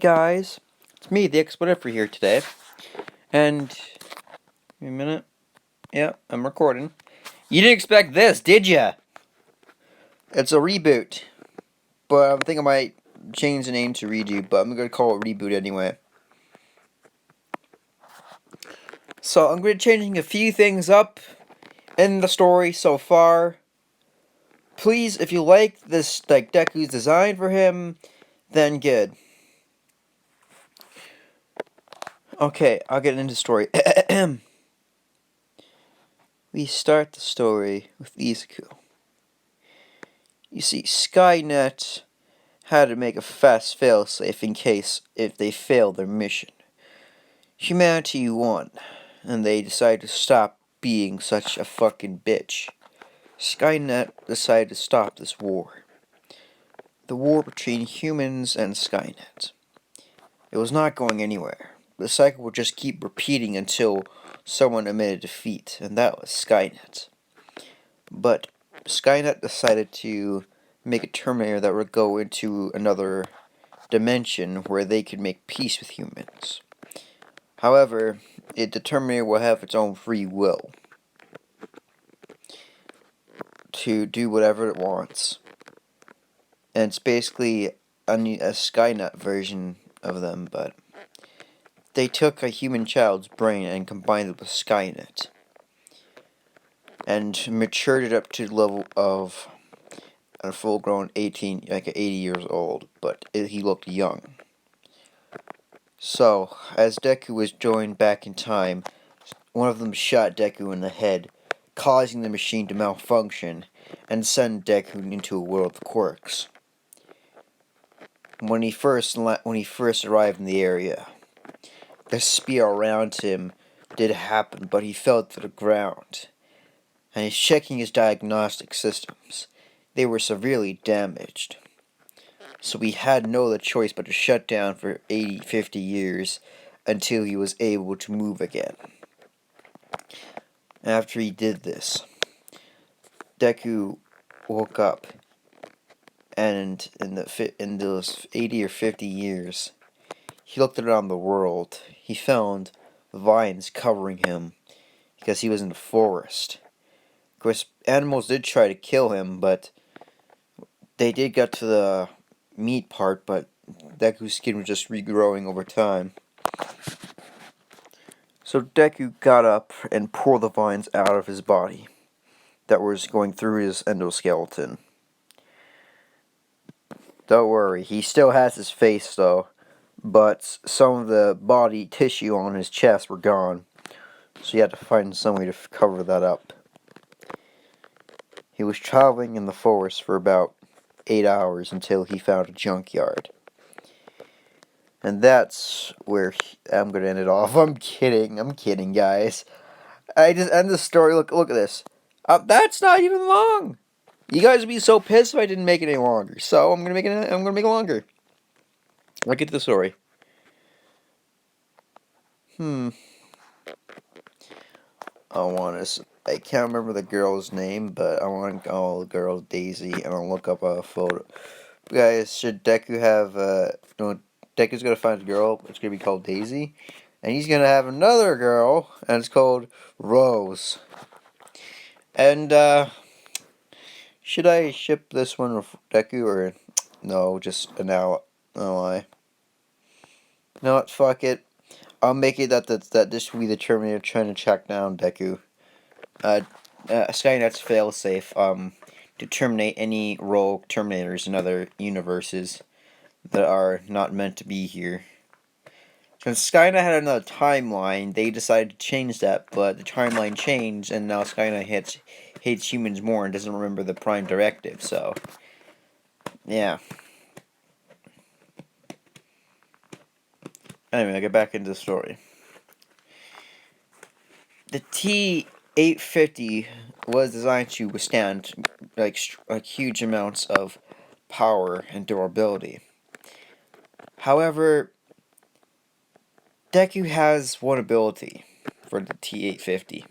guys? It's me, the Expletive here today. And, give me a minute. Yeah, I'm recording. You didn't expect this, did ya? It's a reboot. But I think I might change the name to redo, but I'm going to call it reboot anyway. So, I'm going to be changing a few things up in the story so far. Please, if you like this, Deku's design for him, then good. Okay, I'll get into the story. We start the story with Izuku. You see, Skynet had to make a fast failsafe in case if they failed their mission. Humanity won, and they decided to stop being such a fucking bitch. Skynet decided to stop this war. The war between humans and Skynet. It was not going anywhere. The cycle would just keep repeating until someone admitted defeat, and that was Skynet. But Skynet decided to make a Terminator that would go into another dimension where they could make peace with humans. However, the Terminator will have its own free will to do whatever it wants. And it's basically a Skynet version of them, but they took a human child's brain and combined it with Skynet. And matured it up to the level of a full-grown 80 years old, but he looked young. So, as Deku was joined back in time, one of them shot Deku in the head, causing the machine to malfunction and send Deku into a world of quirks. When he first arrived in the area, the spear around him did happen, but he fell to the ground. And he's checking his diagnostic systems. They were severely damaged. So he had no other choice but to shut down for 50 years until he was able to move again. After he did this, Deku woke up, and in those 80 or 50 years, he looked around the world. He found vines covering him because he was in the forest. Of course, animals did try to kill him, but they did get to the meat part, but Deku's skin was just regrowing over time. So Deku got up and pulled the vines out of his body that was going through his endoskeleton. Don't worry, he still has his face though, but some of the body tissue on his chest were gone, so he had to find some way to cover that up. He was traveling in the forest for about 8 hours until he found a junkyard. And that's where I'm going to end it off. I'm kidding, guys. I just end the story. Look at this. That's not even long. You guys would be so pissed if I didn't make it any longer. So I'm gonna make it longer. I'll get to the story. I can't remember the girl's name, but I want to call the girl Daisy, and I'll look up a photo. Guys, should Deku have, Deku's gonna find a girl, it's gonna be called Daisy, and he's gonna have another girl, and it's called Rose. And, should I ship this one with Deku, or no, just an ally? You know what, fuck it. I'll make it that this will be the Terminator trying to track down Deku. Skynet's failsafe, to terminate any rogue Terminators in other universes that are not meant to be here. Since Skynet had another timeline, they decided to change that, but the timeline changed, and now Skynet hates humans more and doesn't remember the Prime Directive, so yeah. Anyway, I'll get back into the story. The t-850 was designed to withstand like huge amounts of power and durability. However, Deku has one ability for the t-850.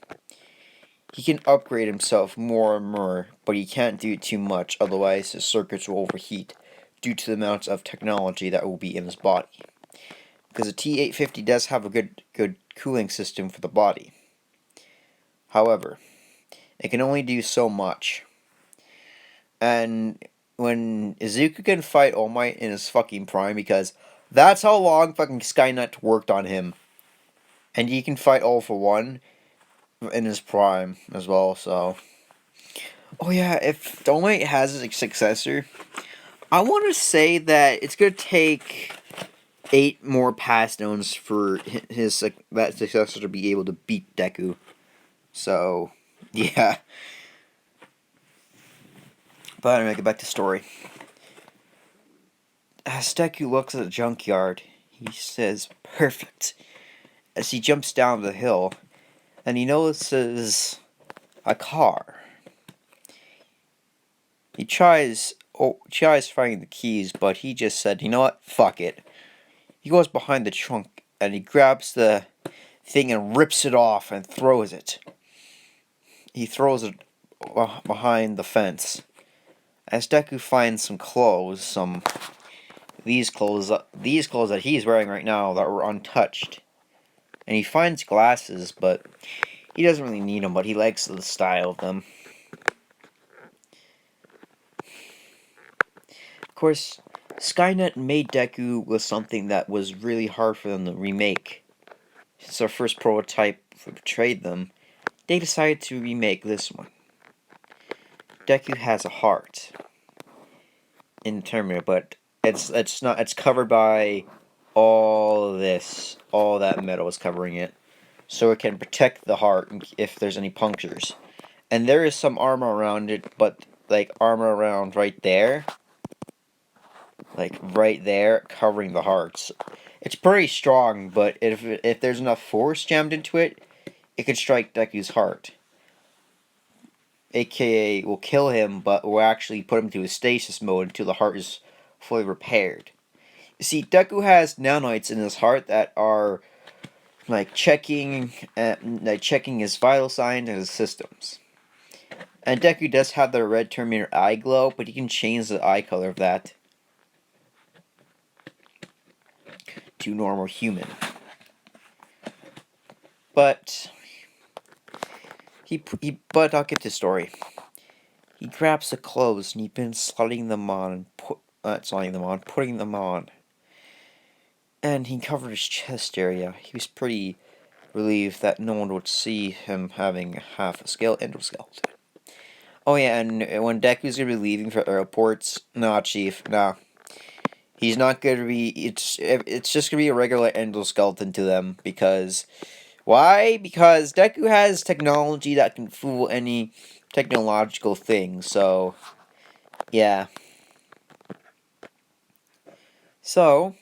He can upgrade himself more and more, but he can't do it too much, otherwise his circuits will overheat due to the amounts of technology that will be in his body. because the T-850 does have a good cooling system for the body. However, it can only do so much. And when Izuku can fight All Might in his fucking prime, because that's how long fucking Skynet worked on him. And he can fight All for One in his prime as well, so. Oh yeah, if All Might has a successor, I want to say that it's going to take 8 more past stones for that successor to be able to beat Deku. So, yeah. But anyway, get back to story. As Deku looks at the junkyard, he says, "Perfect," as he jumps down the hill, and he notices a car. He tries finding the keys, but he just said, "You know what? Fuck it." He goes behind the trunk, and he grabs the thing and rips it off and throws it. He throws it behind the fence. As Deku finds some clothes, these clothes that he's wearing right now that were untouched. And he finds glasses, but he doesn't really need them, but he likes the style of them. Of course, Skynet made Deku with something that was really hard for them to remake. Since our first prototype betrayed them, they decided to remake this one. Deku has a heart in Terminator, but it's covered by all that metal is covering it, so it can protect the heart if there's any punctures. And there is some armor around it, but like armor around right there, covering the hearts. It's pretty strong, but if there's enough force jammed into it, it could strike Deku's heart. AKA will kill him, but will actually put him to a stasis mode until the heart is fully repaired. You see, Deku has nanites in his heart that are checking his vital signs and his systems. And Deku does have the red Terminator eye glow, but he can change the eye color of that to normal human. But but I'll get to the story. He grabs the clothes and he's been putting them on. And he covered his chest area. He was pretty relieved that no one would see him having half a endoskeleton. Oh yeah, and when Deku's gonna be leaving for airports, nah, Chief, nah. He's not gonna be. It's just gonna be a regular endoskeleton to them because why? Because Deku has technology that can fool any technological thing. So yeah. So,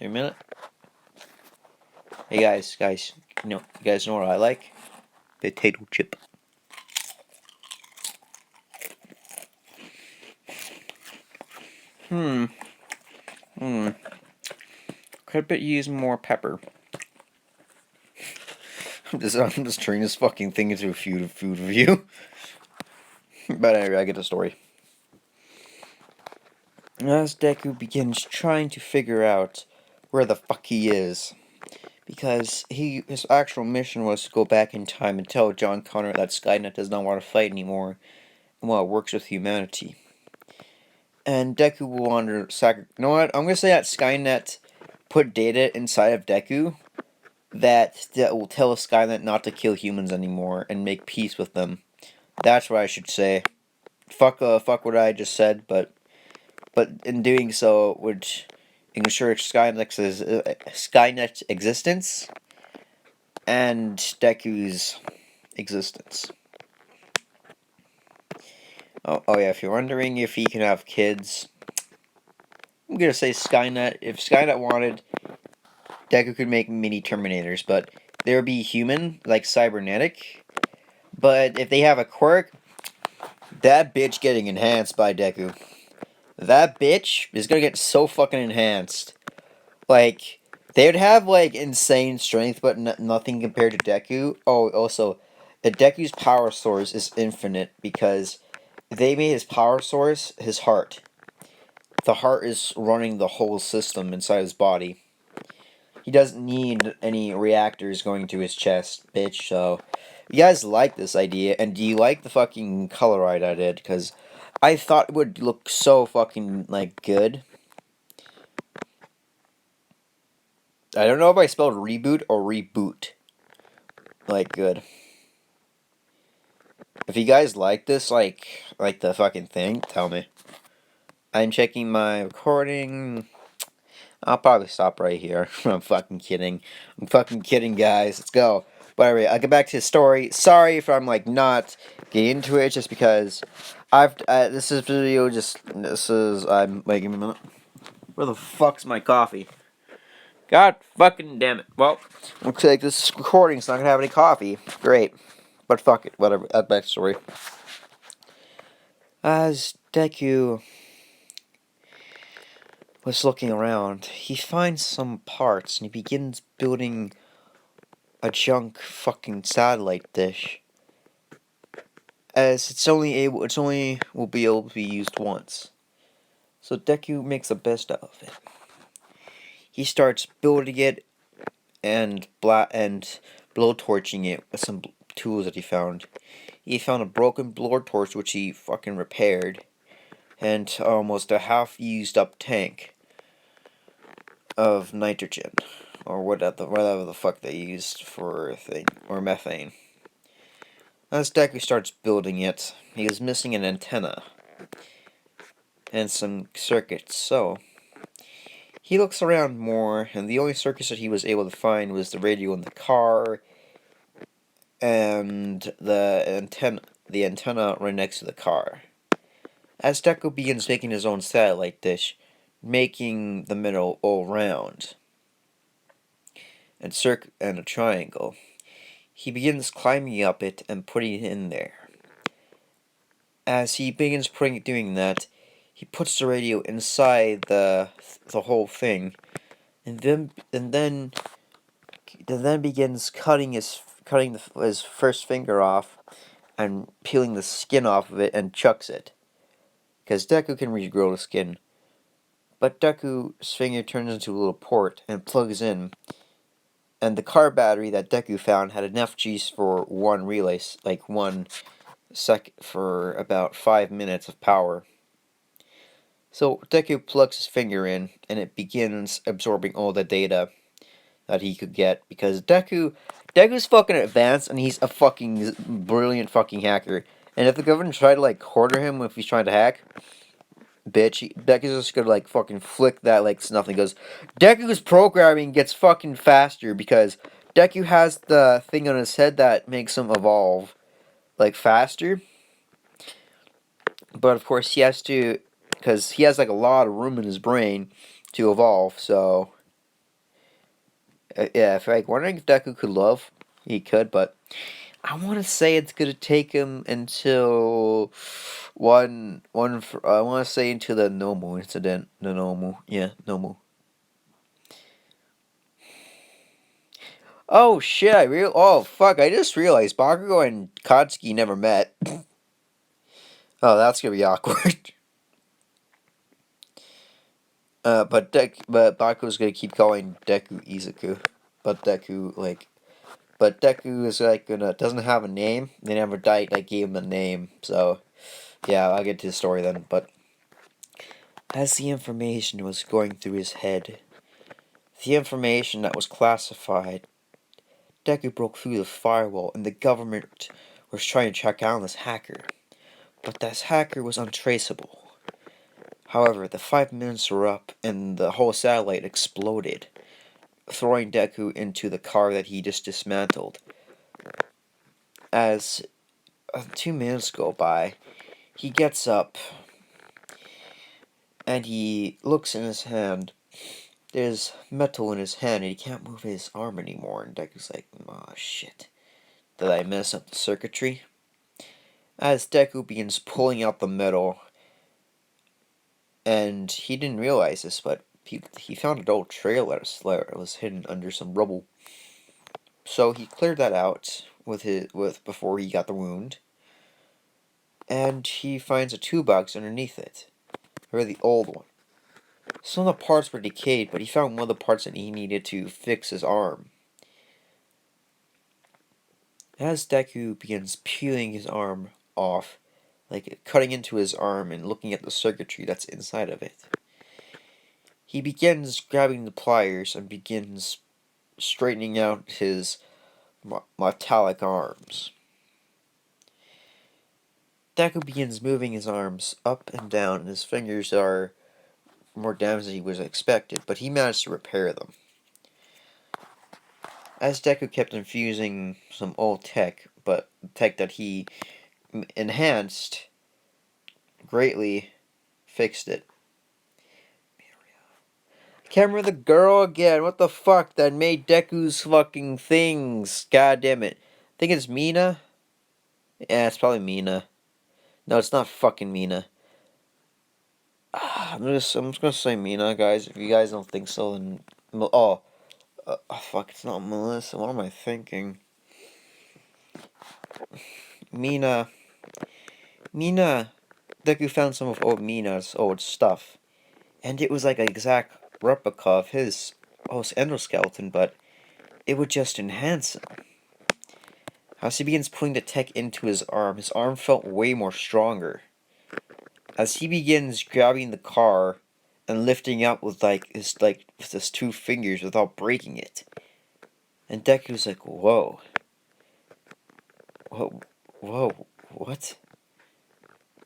wait a minute. Hey guys, you guys know what I like? Potato chip. Could use more pepper. I'm just turning this fucking thing into a food review. But anyway, I get the story. As Deku begins trying to figure out where the fuck he is, because his actual mission was to go back in time and tell John Connor that Skynet does not want to fight anymore, and works with humanity. And Deku will want to you know what? I'm gonna say that Skynet put data inside of Deku that will tell Skynet not to kill humans anymore and make peace with them. That's what I should say. Fuck what I just said, but in doing so, it would ensure Skynet's existence and Deku's existence. Oh yeah, if you're wondering if he can have kids, I'm gonna say Skynet. If Skynet wanted, Deku could make mini Terminators, but they would be human, like cybernetic. But if they have a quirk, that bitch getting enhanced by Deku. That bitch is gonna get so fucking enhanced. Like, they would have, insane strength, but nothing compared to Deku. Oh, also, the Deku's power source is infinite, because they made his power source his heart. The heart is running the whole system inside his body. He doesn't need any reactors going to his chest, bitch. So, you guys like this idea, and do you like the fucking color I did? Because I thought it would look so fucking, like, good. I don't know if I spelled reboot or reboot. Like, good. If you guys like this, like the fucking thing, tell me. I'm checking my recording. I'll probably stop right here. I'm fucking kidding. I'm fucking kidding, guys. Let's go. But anyway, I'll get back to the story. Sorry if I'm, like, not getting into it, just because I'm, wait, give me a minute. Where the fuck's my coffee? God fucking damn it. Well, looks like this recording's not gonna have any coffee. Great. But fuck it, whatever. That's back story. As Deku was looking around, he finds some parts and he begins building a junk fucking satellite dish. As it's only will be able to be used once. So Deku makes the best out of it. He starts building it and blowtorching it with some tools that he found. He found a broken blowtorch which he fucking repaired, and almost a half-used up tank of nitrogen, or whatever the fuck they used for or methane. As Deku starts building it, he is missing an antenna and some circuits, so he looks around more, and the only circuits that he was able to find was the radio in the car and the antenna right next to the car. As Deku begins making his own satellite dish, making the middle all round and a triangle, he begins climbing up it and putting it in there. As he begins doing that, he puts the radio inside the whole thing, and then begins cutting his first finger off and peeling the skin off of it and chucks it. Because Deku can regrow the skin, but Deku's finger turns into a little port and plugs in, and the car battery that Deku found had enough juice for one relay, like 1 second, for about 5 minutes of power. So Deku plugs his finger in, and it begins absorbing all the data that he could get, because Deku's fucking advanced, and he's a fucking brilliant fucking hacker. And if the government tried to, like, corner him if he's trying to hack, bitch, Deku's just gonna, like, fucking flick that like it's nothing. Goes, Deku's programming gets fucking faster because Deku has the thing on his head that makes him evolve, like, faster. But of course he has to, because he has, like, a lot of room in his brain to evolve. So yeah, if you're, like, wondering if Deku could love, he could, but I want to say it's gonna take him until I want to say until the Nomu incident. The Nomu, yeah, Nomu. Oh shit! Oh fuck! I just realized Bakugo and Katsuki never met. Oh, that's gonna be awkward. But Bakugo's gonna keep calling Deku Izuku, but Deku is, like, doesn't have a name. They never gave him a name. So yeah, I'll get to the story then. But as the information was going through his head, the information that was classified, Deku broke through the firewall, and the government was trying to track down this hacker. But this hacker was untraceable. However, the 5 minutes were up, and the whole satellite exploded, throwing Deku into the car that he just dismantled. As 2 minutes go by, he gets up, and he looks in his hand. There's metal in his hand, and he can't move his arm anymore. And Deku's like, oh shit. Did I mess up the circuitry? As Deku begins pulling out the metal, and he didn't realize this, but he found an old trail that was hidden under some rubble. So he cleared that out before he got the wound, and he finds a toolbox underneath it, a really old one. Some of the parts were decayed, but he found one of the parts that he needed to fix his arm. As Deku begins peeling his arm off, like cutting into his arm and looking at the circuitry that's inside of it, he begins grabbing the pliers and begins straightening out his metallic arms. Deku begins moving his arms up and down, and his fingers are more damaged than he was expected, but he managed to repair them. As Deku kept infusing some old tech, but tech that he enhanced greatly, fixed it. Can't remember the girl again. What the fuck that made Deku's fucking things? God damn it. I think it's Mina. Yeah, it's probably Mina. No, it's not fucking Mina. I'm just gonna say Mina, guys. If you guys don't think so, then fuck, it's not Melissa. What am I thinking? Mina. Deku found some of old Mina's old stuff, and it was like an exact replica of his endoskeleton, but it would just enhance him. As he begins putting the tech into his arm felt way more stronger. As he begins grabbing the car and lifting up with his two fingers without breaking it. And Deku's like, whoa. Whoa, what?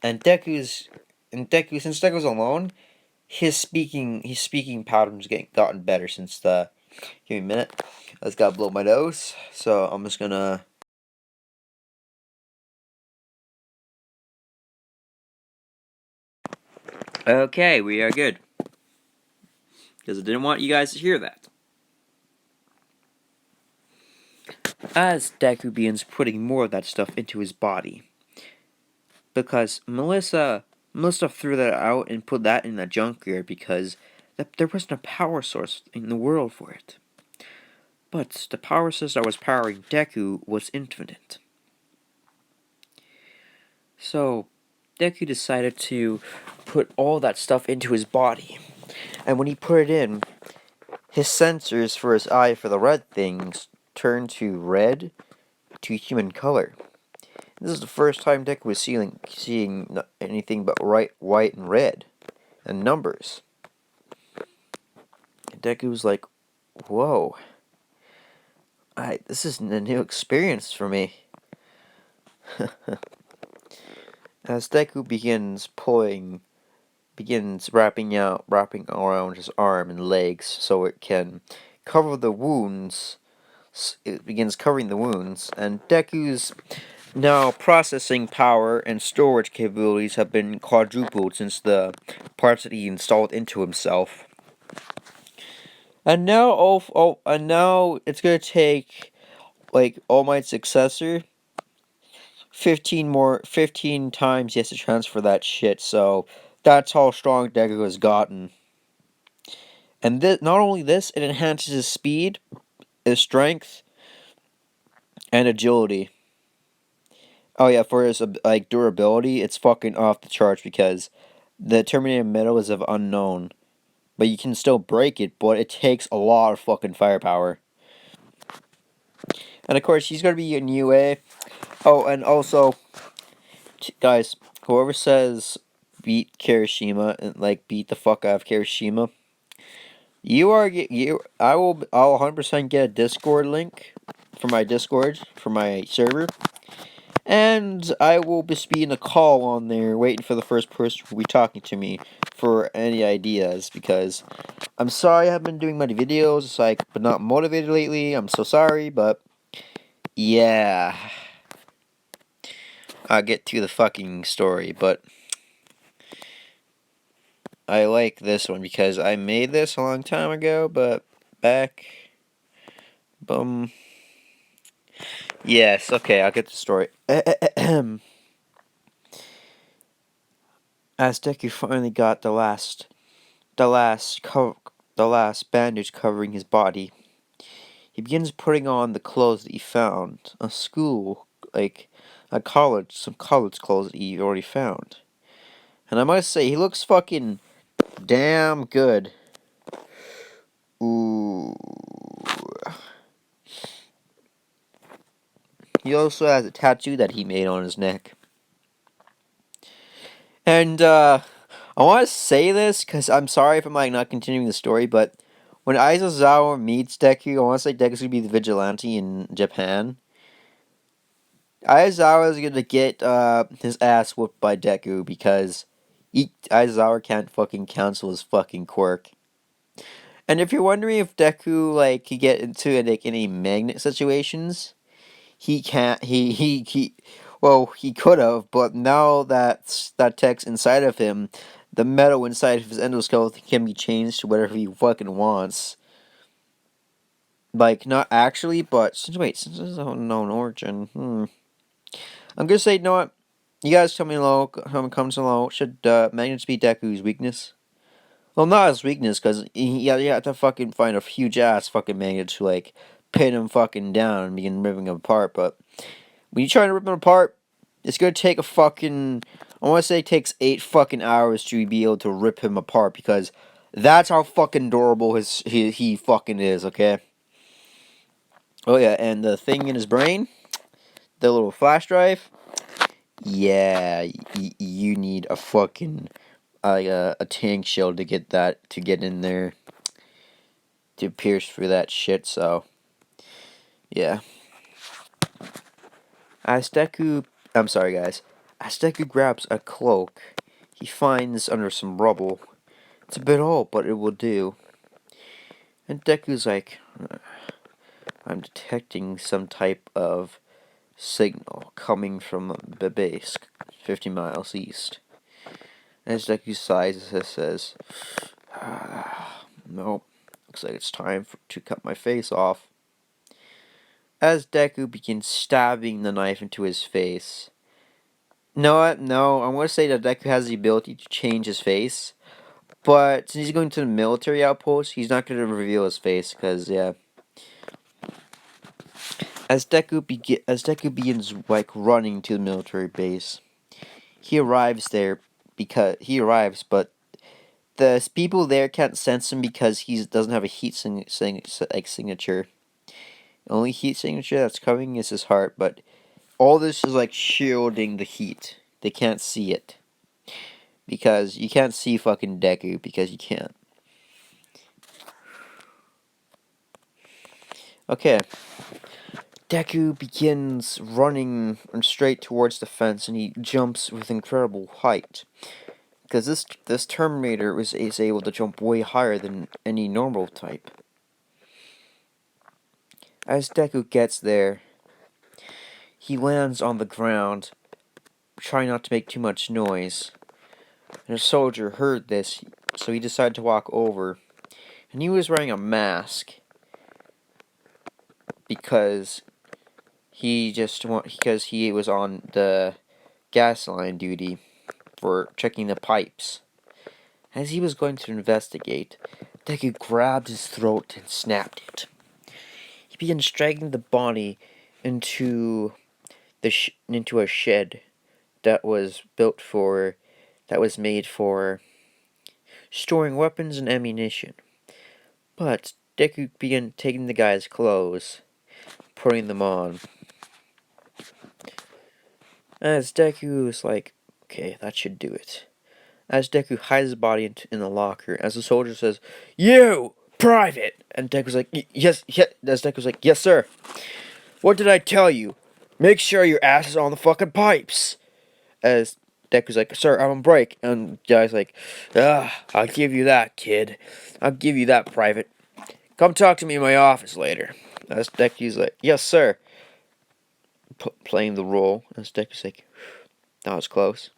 And since Deku's alone, his speaking patterns gotten better since the. Give me a minute. I just gotta blow my nose, so I'm just gonna. Okay, we are good. Because I didn't want you guys to hear that. As Deku begins putting more of that stuff into his body, because Melissa threw that out and put that in the junkyard because there wasn't a power source in the world for it. But the power source that was powering Deku was infinite. So Deku decided to put all that stuff into his body. And when he put it in, his sensors for his eye for the red things turned to red to human color. This is the first time Deku was seeing anything but white and red, and numbers. And Deku was like, whoa. This is a new experience for me. As Deku begins wrapping around his arm and legs so it can cover the wounds. It begins covering the wounds, and Deku's now processing power and storage capabilities have been quadrupled since the parts that he installed into himself. And now, now it's gonna take like All Might's successor 15 times he has to transfer that shit. So that's how strong Deku has gotten. And not only this, it enhances his speed, his strength, and agility. Oh yeah, for his durability, it's fucking off the charts because the Terminator metal is of unknown, but you can still break it, but it takes a lot of fucking firepower. And of course, he's gonna be in UA. Oh, and also, guys, whoever says beat Kirishima and beat the fuck out of Kirishima, I'll 100% get a Discord link for my Discord for my server. And I will just be in a call on there waiting for the first person who will be talking to me for any ideas, because I'm sorry I haven't been doing many videos, but not motivated lately. I'm so sorry, but yeah. I'll get to the fucking story, but I like this one because I made this a long time ago, but yes, okay, I'll get the story. As Deku finally got the last bandage covering his body, he begins putting on the clothes that he found. Some college clothes that he already found. And I must say, he looks fucking damn good. Ooh. He also has a tattoo that he made on his neck. And I want to say this because I'm sorry if I'm like not continuing the story, but when Aizawa meets Deku, I want to say Deku's gonna be the vigilante in Japan. Aizawa's gonna get his ass whooped by Deku because Aizawa can't fucking cancel his fucking quirk. And if you're wondering if Deku like could get into like any magnet situations, he can't. He. Well, he could have, but now that tech's inside of him, the metal inside of his endoskeleton can be changed to whatever he fucking wants. Like, not actually, but since this is an unknown origin, I'm gonna say, you know what? You guys tell me low, comes low. Should magnets be Deku's weakness? Well, not his weakness, because you have to fucking find a huge ass fucking magnet to, like, pin him fucking down and begin ripping him apart, but when you try to rip him apart, it's gonna take a fucking. I wanna say it takes 8 fucking hours to be able to rip him apart, because that's how fucking durable he fucking is, okay? Oh, yeah, and the thing in his brain, the little flash drive, yeah, you need a fucking a tank shell to get in there to pierce through that shit. So yeah, as Deku, I'm sorry guys, as Deku grabs a cloak, he finds under some rubble. It's a bit old, but it will do. And Deku's like, I'm detecting some type of signal coming from the base, 50 miles east. As Deku sighs, says, nope, looks like it's time to cut my face off. As Deku begins stabbing the knife into his face. No, I want to say that Deku has the ability to change his face, but since he's going to the military outpost, he's not going to reveal his face, because, yeah. As Deku begins, like, running to the military base, he arrives there but the people there can't sense him because he doesn't have a signature. The only heat signature that's coming is his heart, but all this is like shielding the heat. They can't see it. Because you can't see fucking Deku, because you can't. Okay. Deku begins running straight towards the fence, and he jumps with incredible height. Because this Terminator is able to jump way higher than any normal type. As Deku gets there, he lands on the ground, trying not to make too much noise. And a soldier heard this, so he decided to walk over. And he was wearing a mask because he was on the gas line duty for checking the pipes. As he was going to investigate, Deku grabbed his throat and snapped it. He began dragging the body into a shed that was made for storing weapons and ammunition. But Deku began taking the guy's clothes, putting them on. As Deku was like, okay, that should do it. As Deku hides his body in the locker, as the soldier says, "You, private!" And Deku's like, yes, as Deku's like, "Yes, sir. What did I tell you? Make sure your ass is on the fucking pipes." As Deku's like, "Sir, I'm on break." And the guy's like, I'll give you that, kid. I'll give you that, private. Come talk to me in my office later." As Deku's like, "Yes, sir." Playing the role. As Deku's like, that was close.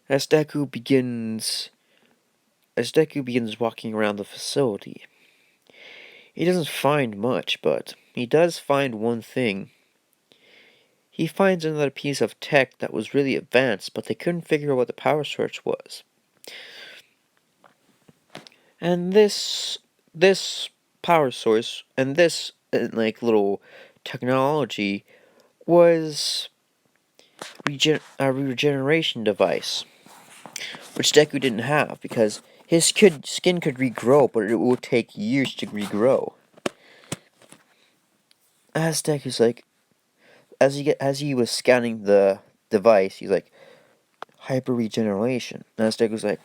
As Deku begins walking around the facility, he doesn't find much, but he does find one thing. He finds another piece of tech that was really advanced, but they couldn't figure out what the power source was. And this power source and this like little technology was a regeneration device. which Deku didn't have because his skin could regrow, but it would take years to regrow. As Deku's like, as he was scanning the device, he's like, hyper regeneration. And as Deku's like,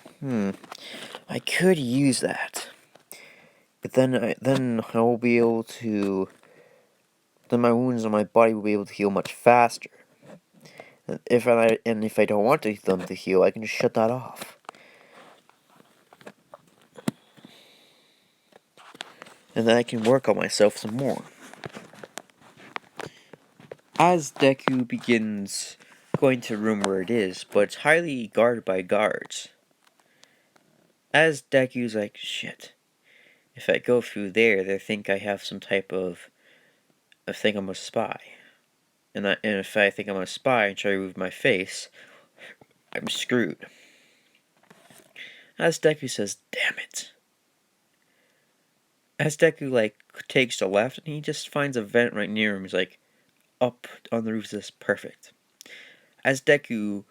I could use that, but then I will be able to. Then my wounds on my body will be able to heal much faster. If I don't want them to heal, I can just shut that off. And then I can work on myself some more. As Deku begins going to the room where it is, but it's highly guarded by guards. As Deku's like, shit, if I go through there, they think I have some type of I think I'm a spy. And if I think I'm a spy and try to remove my face, I'm screwed. As Deku says, damn it. As Deku, takes the left, and he just finds a vent right near him. He's like, up on the roof, this is perfect. As Deku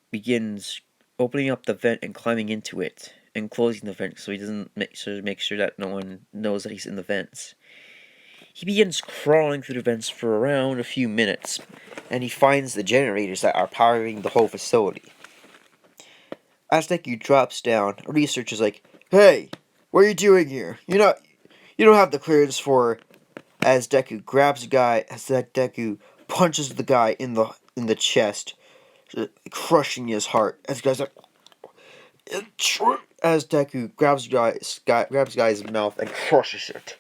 begins opening up the vent and climbing into it, and closing the vent so he doesn't make sure that no one knows that he's in the vents. He begins crawling through the vents for around a few minutes, and he finds the generators that are powering the whole facility. As Deku drops down, a researcher's like, "Hey, what are you doing here? You don't have the clearance for." As Deku grabs a guy, as that Deku punches the guy in the chest, crushing his heart. As the guy's like, as Deku grabs the guy's mouth and crushes it.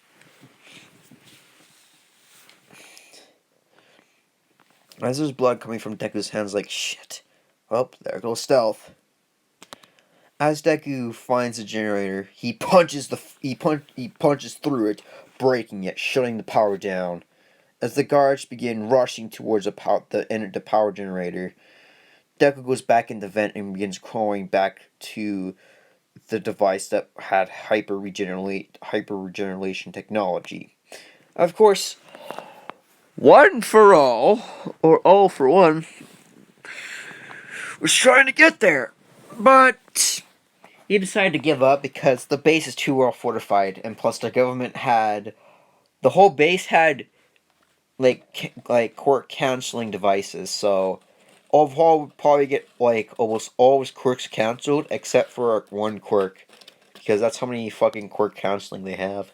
As there's blood coming from Deku's hands, like, shit. Well, there goes stealth. As Deku finds the generator, he punches through it, breaking it, shutting the power down. As the guards begin rushing towards the power generator, Deku goes back in the vent and begins crawling back to the device that had hyper regeneration technology. Of course, One for All, or All for One, was trying to get there, but he decided to give up because the base is too well fortified, and plus the whole base had quirk canceling devices, so overall would probably get almost all his quirks canceled except for one quirk, because that's how many fucking quirk canceling they have.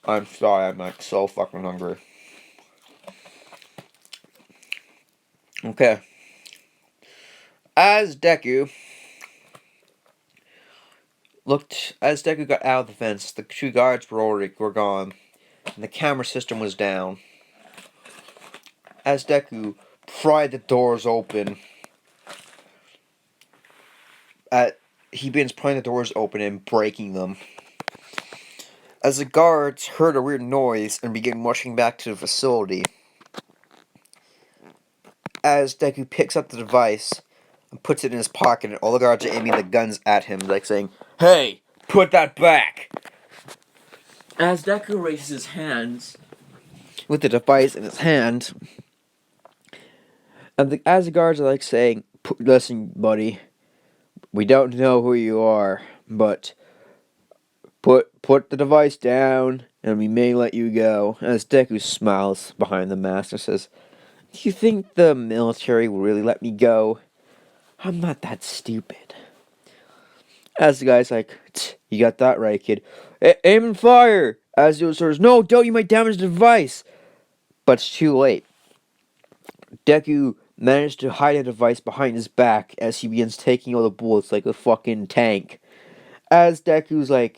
I'm sorry, I'm so fucking hungry. Okay. As Deku got out of the fence, the two guards were gone, and the camera system was down. As Deku pried the doors open, he begins prying the doors open and breaking them. As the guards heard a weird noise and began rushing back to the facility. As Deku picks up the device and puts it in his pocket, and all the guards are aiming the guns at him, saying, "Hey, put that back!" As Deku raises his hands with the device in his hand, and as the guards are saying, "Listen, buddy, we don't know who you are, but put the device down, and we may let you go." As Deku smiles behind the mask and says, "Do you think the military will really let me go? I'm not that stupid." As the guy's like, "You got that right, kid. Aim and fire!" As the says, "No, don't, you might damage the device." But it's too late. Deku managed to hide a device behind his back as he begins taking all the bullets like a fucking tank. As Deku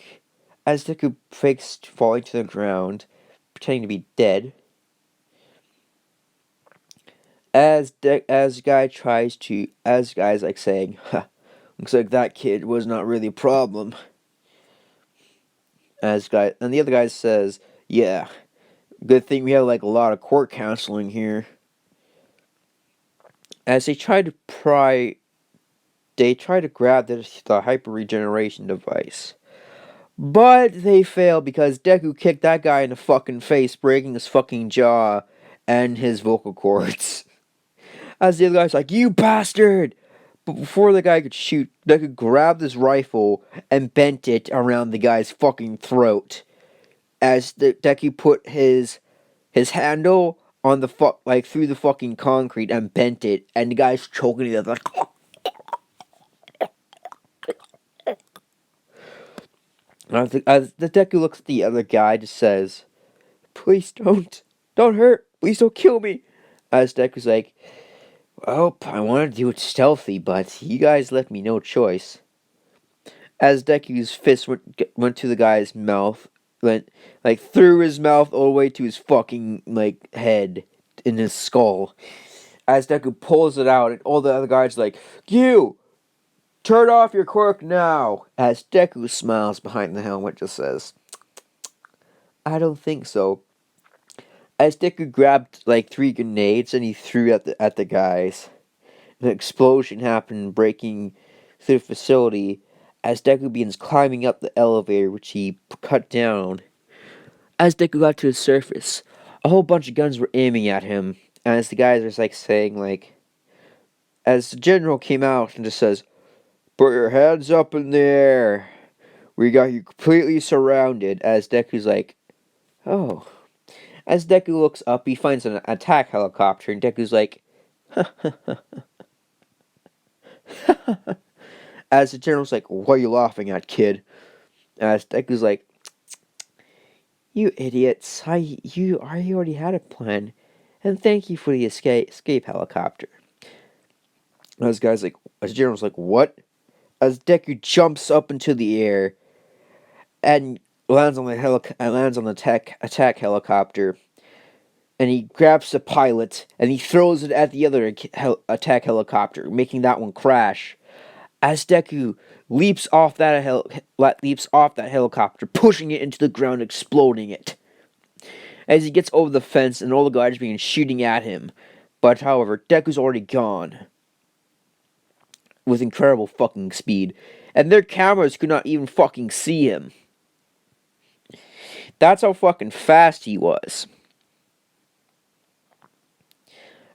fakes falling to the ground, pretending to be dead. As guy's saying, "Looks like that kid was not really a problem." And the other guy says, "Yeah, good thing we have a lot of court counseling here." As they try to grab the hyper regeneration device, but they fail because Deku kicked that guy in the fucking face, breaking his fucking jaw and his vocal cords. As the other guy's like, "You bastard!" But before the guy could shoot, Deku grabbed his rifle and bent it around the guy's fucking throat. As Deku put his handle on the like through the fucking concrete and bent it, and the guy's choking it like. As the Deku looks at the other guy, just says, "Please don't hurt. Please don't kill me." As Deku's like, "Well, I wanted to do it stealthy, but you guys left me no choice." As Deku's fist went to the guy's mouth, went like through his mouth all the way to his fucking like head in his skull. As Deku pulls it out, and all the other guys are like, "You turn off your quirk now." As Deku smiles behind the helmet, just says, "I don't think so." As Deku grabbed like 3 grenades and he threw at the guys, an explosion happened, breaking through the facility. As Deku begins climbing up the elevator, which he cut down. As Deku got to the surface, a whole bunch of guns were aiming at him. And as the guys are like saying like, as the general came out and just says, "Put your hands up in the air. We got you completely surrounded." As Deku's like, "Oh." As Deku looks up, he finds an attack helicopter, and Deku's like, as the general's like, "What are you laughing at, kid?" As Deku's like, "You idiots! You already had a plan, and thank you for the escape helicopter." As the general's like, "What?" As Deku jumps up into the air and lands on the attack helicopter, and he grabs the pilot and he throws it at the other attack helicopter, making that one crash. As Deku leaps off that helicopter, pushing it into the ground, exploding it. As he gets over the fence, and all the guards begin shooting at him, but however, Deku's already gone with incredible fucking speed, and their cameras could not even fucking see him. That's how fucking fast he was.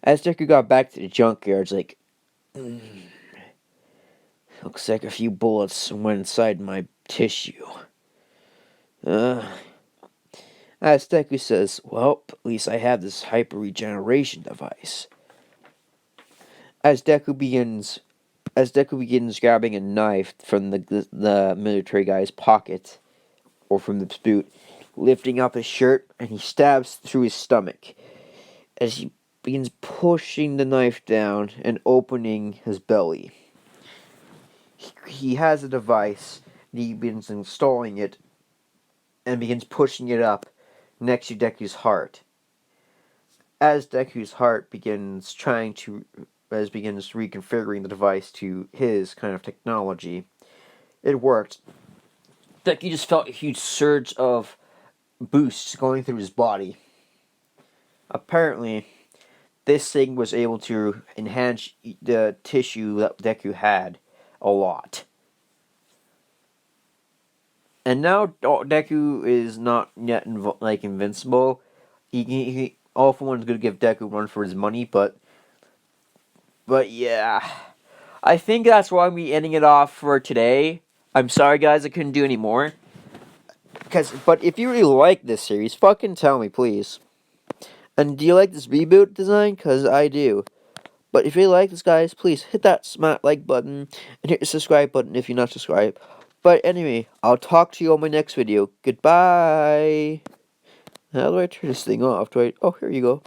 As Deku got back to the junkyard, it's like, looks like a few bullets went inside my tissue. As Deku says, "Well, at least I have this hyper regeneration device." As Deku begins grabbing a knife from the military guy's pocket, or from the boot, lifting up his shirt, and he stabs through his stomach. As he begins pushing the knife down and opening his belly. He has a device, and he begins installing it, and begins pushing it up next to Deku's heart. As Deku's heart begins reconfiguring the device to his kind of technology, it worked. Deku just felt a huge surge of boosts going through his body. Apparently, this thing was able to enhance the tissue that Deku had a lot. And now Deku is not yet invincible. He all for one is going to give Deku a run for his money, but yeah. I think that's why I'm ending it off for today. I'm sorry, guys, I couldn't do any more. But if you really like this series, fucking tell me, please. And do you like this reboot design? Because I do. But if you like this, guys, please hit that smart like button and hit the subscribe button if you're not subscribed. But anyway, I'll talk to you on my next video. Goodbye. How do I turn this thing off? Oh, here you go.